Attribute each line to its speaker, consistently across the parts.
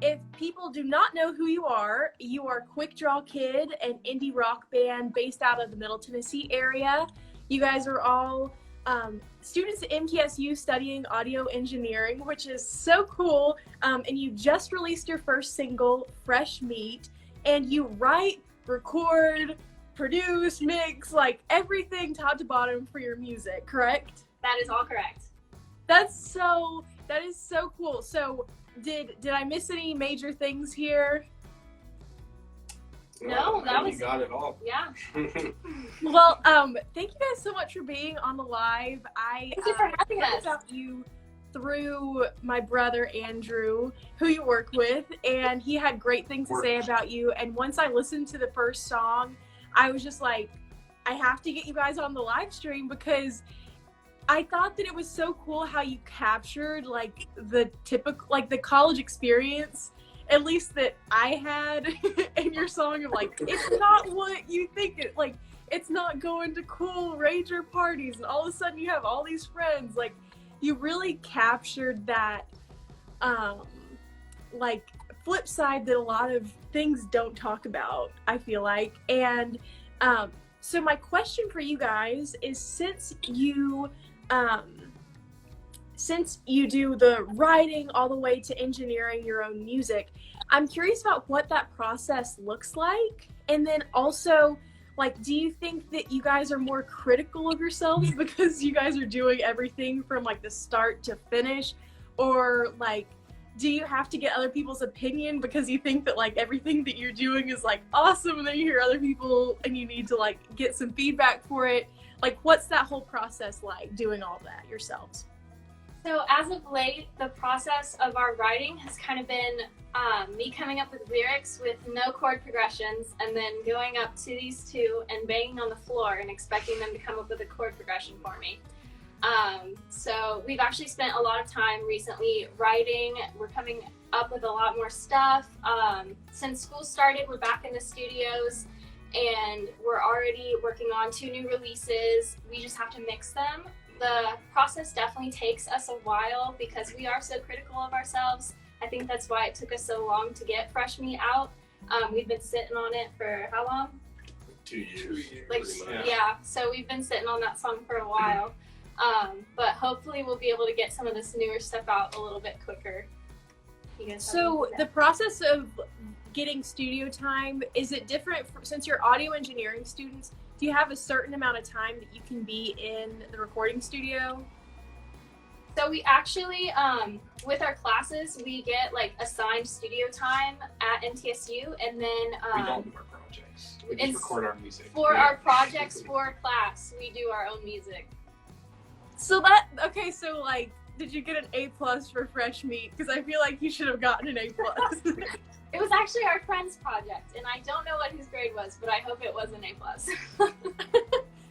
Speaker 1: if people do not know who you are Quickdraw Kid, an indie rock band based out of the Middle Tennessee area. You guys are all students at MTSU studying audio engineering, which is so cool. And you just released your first single, Freshmeat, and you write, record, produce, mix, like everything top to bottom for your music, correct?
Speaker 2: That is all correct.
Speaker 1: That is so cool. So did I miss any major things here?
Speaker 2: No, that was,
Speaker 3: you got it all.
Speaker 2: Yeah.
Speaker 1: Well, thank you guys so much for being on the live.
Speaker 2: Thank you for having us.
Speaker 1: About you through my brother Andrew, who you work with, and he had great things to say about you. And once I listened to the first song, I was just like, I have to get you guys on the live stream, because I thought that it was so cool how you captured like the typical, like the college experience, at least that I had in your song, of like, it's not what you think it, like, it's not going to cool rager parties and all of a sudden you have all these friends. Like, you really captured that like flip side that a lot of things don't talk about, I feel like. And so my question for you guys is, since you do the writing all the way to engineering your own music, I'm curious about what that process looks like. And then also, like, do you think that you guys are more critical of yourselves because you guys are doing everything from like the start to finish? Or like, do you have to get other people's opinion because you think that like everything that you're doing is like awesome, and then you hear other people and you need to like get some feedback for it? Like, what's that whole process like, doing all that yourselves?
Speaker 2: So as of late, the process of our writing has kind of been me coming up with lyrics with no chord progressions, and then going up to these two and banging on the floor and expecting them to come up with a chord progression for me. So we've actually spent a lot of time recently writing. We're coming up with a lot more stuff. Since school started, we're back in the studios, and we're already working on 2 new releases. We just have to mix them. The process definitely takes us a while because we are so critical of ourselves. I think that's why it took us so long to get Freshmeat out. We've been sitting on it for how long?
Speaker 3: 2 years.
Speaker 2: Like, yeah, so we've been sitting on that song for a while. But hopefully we'll be able to get some of this newer stuff out a little bit quicker.
Speaker 1: So the process of getting studio time, is it different since you're audio engineering students? Do you have a certain amount of time that you can be in the recording studio?
Speaker 2: So we actually, with our classes, we get like assigned studio time at MTSU, and then
Speaker 3: we don't do our projects. We just record our music.
Speaker 2: For our projects for class, we do our own music.
Speaker 1: So so like, did you get an A+ for Freshmeat? Because I feel like you should have gotten an A+.
Speaker 2: It was actually our friend's project, and I don't know what his grade was, but I hope it was an A+.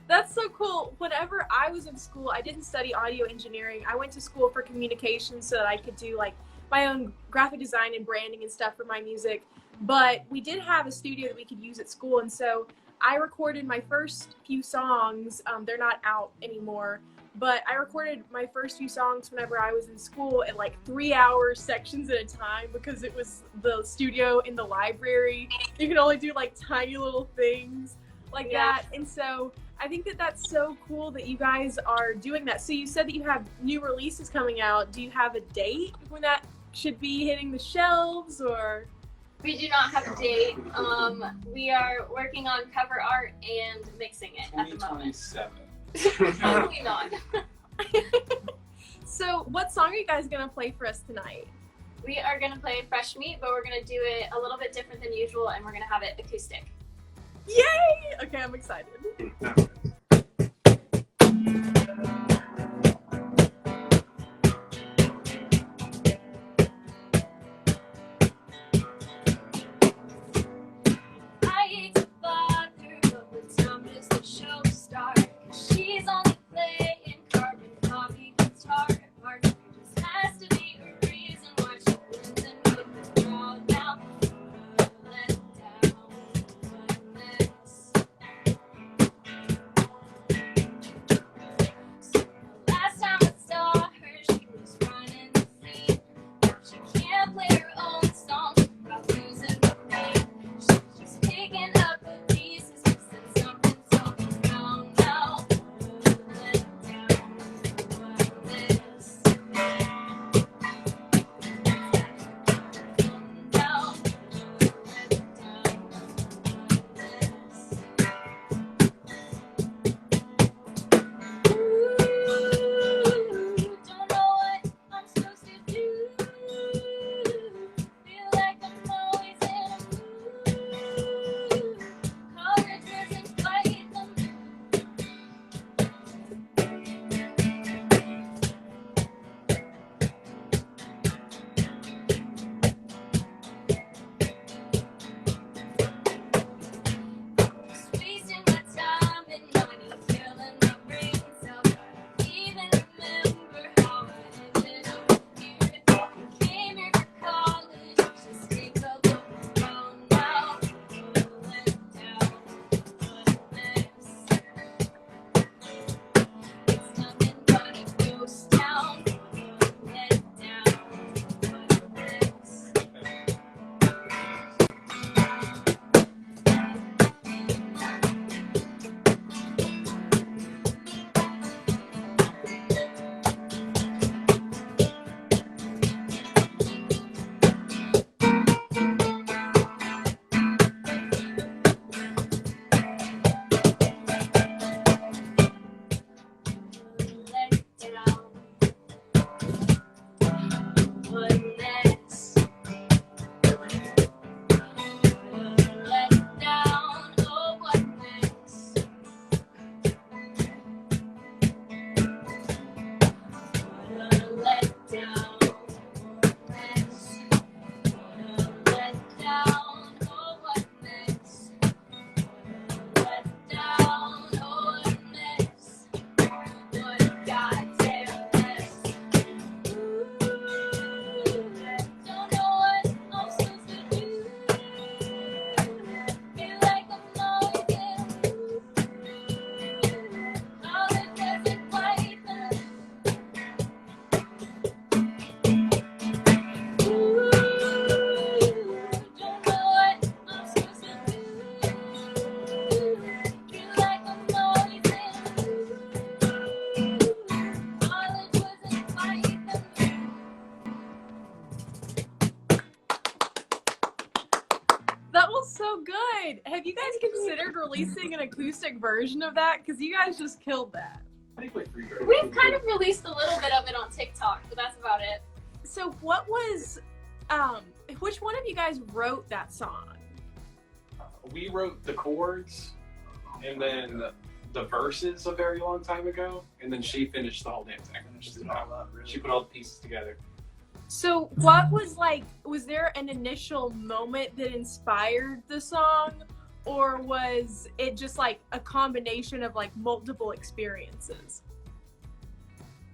Speaker 1: That's so cool. Whenever I was in school, I didn't study audio engineering. I went to school for communications so that I could do like my own graphic design and branding and stuff for my music. But we did have a studio that we could use at school, and so I recorded my first few songs. They're not out anymore, but I recorded my first few songs whenever I was in school at like 3-hour sections at a time, because it was the studio in the library. You could only do like tiny little things like that. And so I think that that's so cool that you guys are doing that. So you said that you have new releases coming out. Do you have a date when that should be hitting the shelves, or?
Speaker 2: We do not have a date. We are working on cover art and mixing it at the moment.
Speaker 3: 2027.
Speaker 2: Probably not.
Speaker 1: So what song are you guys going to play for us tonight?
Speaker 2: We are going to play Freshmeat, but we're going to do it a little bit different than usual, and we're going to have it acoustic.
Speaker 1: Yay! Okay, I'm excited. good. Have you guys considered releasing an acoustic version of that? Because you guys just killed that.
Speaker 3: I think like
Speaker 2: We've kind of released a little bit of it on TikTok, but that's about it.
Speaker 1: So what was, which one of you guys wrote that song?
Speaker 3: we wrote the chords and then the verses a very long time ago, and then she finished the whole damn thing. She put all the pieces together.
Speaker 1: So what was like, was there an initial moment that inspired the song, or was it just like a combination of like multiple experiences?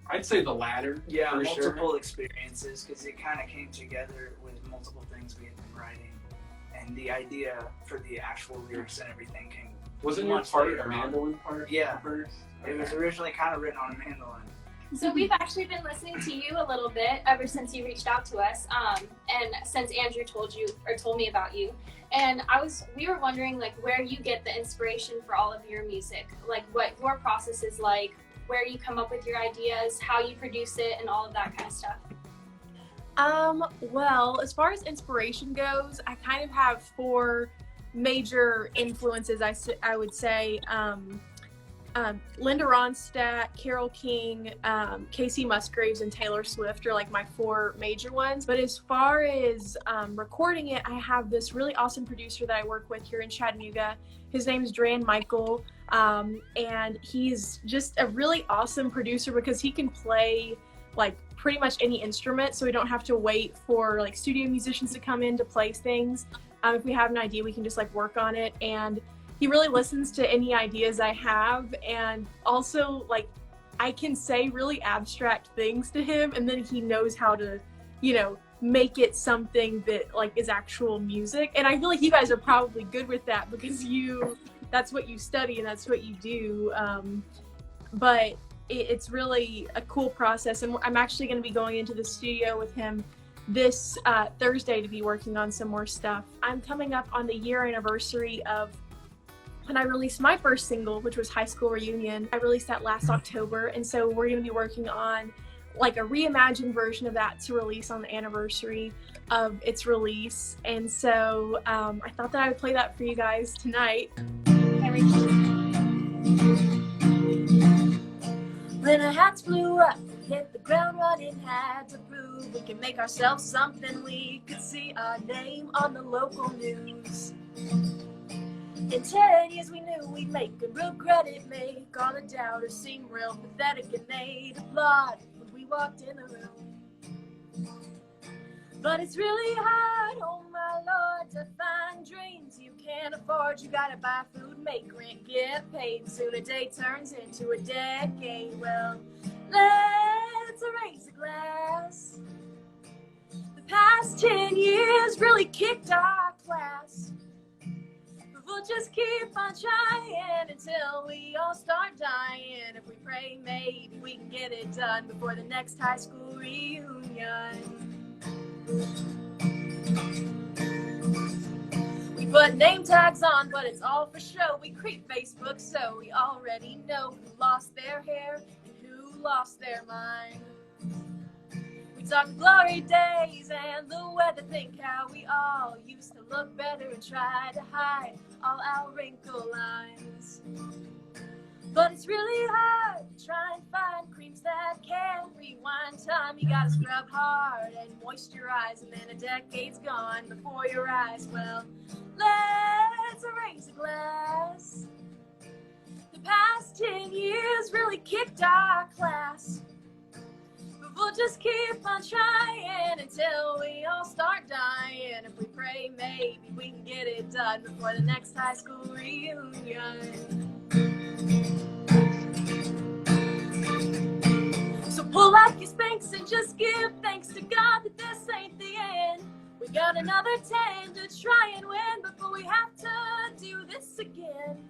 Speaker 3: I'd say the latter.
Speaker 4: Yeah,
Speaker 3: for
Speaker 4: multiple
Speaker 3: sure.
Speaker 4: experiences, because it kind of came together with multiple things we had been writing, and the idea for the actual lyrics and everything came.
Speaker 3: Wasn't your
Speaker 4: much
Speaker 3: part
Speaker 4: later
Speaker 3: a
Speaker 4: on.
Speaker 3: mandolin part?
Speaker 4: Yeah.
Speaker 3: First?
Speaker 4: It was originally kind of written on a mandolin.
Speaker 2: So we've actually been listening to you a little bit ever since you reached out to us, and since Andrew told me about you. And we were wondering like where you get the inspiration for all of your music, like what your process is like, where you come up with your ideas, how you produce it, and all of that kind of stuff.
Speaker 1: Well, as far as inspiration goes, I kind of have four major influences, I would say. Linda Ronstadt, Carole King, Casey Musgraves, and Taylor Swift are like my four major ones. But as far as recording it, I have this really awesome producer that I work with here in Chattanooga. His name is Dran Michael, and he's just a really awesome producer because he can play like pretty much any instrument, so we don't have to wait for like studio musicians to come in to play things. If we have an idea, we can just like work on it, and he really listens to any ideas I have, and also like I can say really abstract things to him, and then he knows how to, make it something that like is actual music. And I feel like you guys are probably good with that because that's what you study and that's what you do. But it's really a cool process, and I'm actually going to be going into the studio with him this Thursday to be working on some more stuff. I'm coming up on the year anniversary of when I released my first single, which was High School Reunion. I released that last October, and so we're going to be working on like a reimagined version of that to release on the anniversary of its release. And so I thought that I would play that for you guys tonight. When our hats flew up, hit the ground running, had to prove we can make ourselves something. We could see our name on the local news. In 10 years we knew we'd make and regret it, make all the doubters seem real pathetic, and they'd applaud when we walked in the room. But it's really hard, oh my lord, to find dreams you can't afford. You gotta buy food, make rent, get paid, and soon a day turns into a decade. Well, let's raise a glass. The past 10 years really kicked our class. We'll just keep on trying until we all start dying. If we pray, maybe we can get it done before the next high school reunion. We put name tags on, but it's all for show. We creep Facebook, so we already know who lost their hair and who lost their mind. We talk glory days and the weather, think how we all used to look better and try to hide all our wrinkle lines. But it's really hard to try and find creams that can rewind time. You gotta scrub hard and moisturize, and then a decade's gone before your eyes. Well, let's raise a glass. The past 10 years really kicked our class. We'll just keep on trying until we all start dying. If we pray, maybe we can get it done before the next high school reunion. So pull out your Spanx and just give thanks to God that this ain't the end. We got another 10 to try and win before we have to do this again.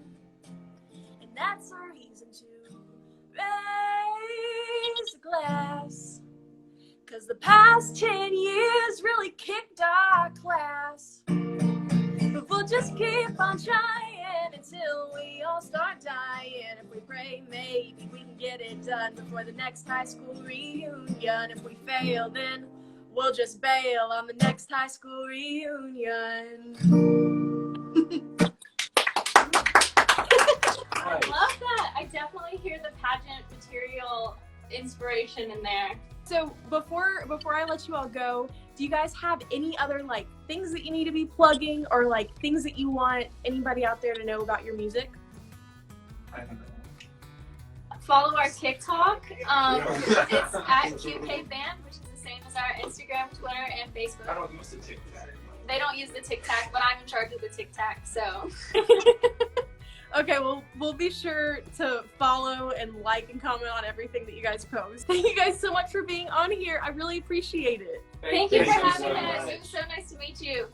Speaker 1: And that's a reason to raise a glass. 'Cause the past 10 years really kicked our class. But we'll just keep on trying until we all start dying. If we pray, maybe we can get it done before the next high school reunion. If we fail, then we'll just bail on the next high school reunion.
Speaker 3: Nice.
Speaker 2: love that. I definitely hear the pageant material inspiration in there.
Speaker 1: So before I let you all go, do you guys have any other like things that you need to be plugging, or like things that you want anybody out there to know about your music?
Speaker 3: I don't know.
Speaker 2: Follow our TikTok. It's at QK Band, which is the same as our Instagram, Twitter, and
Speaker 3: I
Speaker 2: Facebook.
Speaker 3: don't use the TikTok.
Speaker 2: They don't use the TikTok, but I'm in charge of the TikTok, so.
Speaker 1: Okay, well, we'll be sure to follow and like and comment on everything that you guys post. Thank you guys so much for being on here. I really appreciate it.
Speaker 2: Thank you for
Speaker 3: so
Speaker 2: having
Speaker 3: much.
Speaker 2: us. It was so nice to meet you.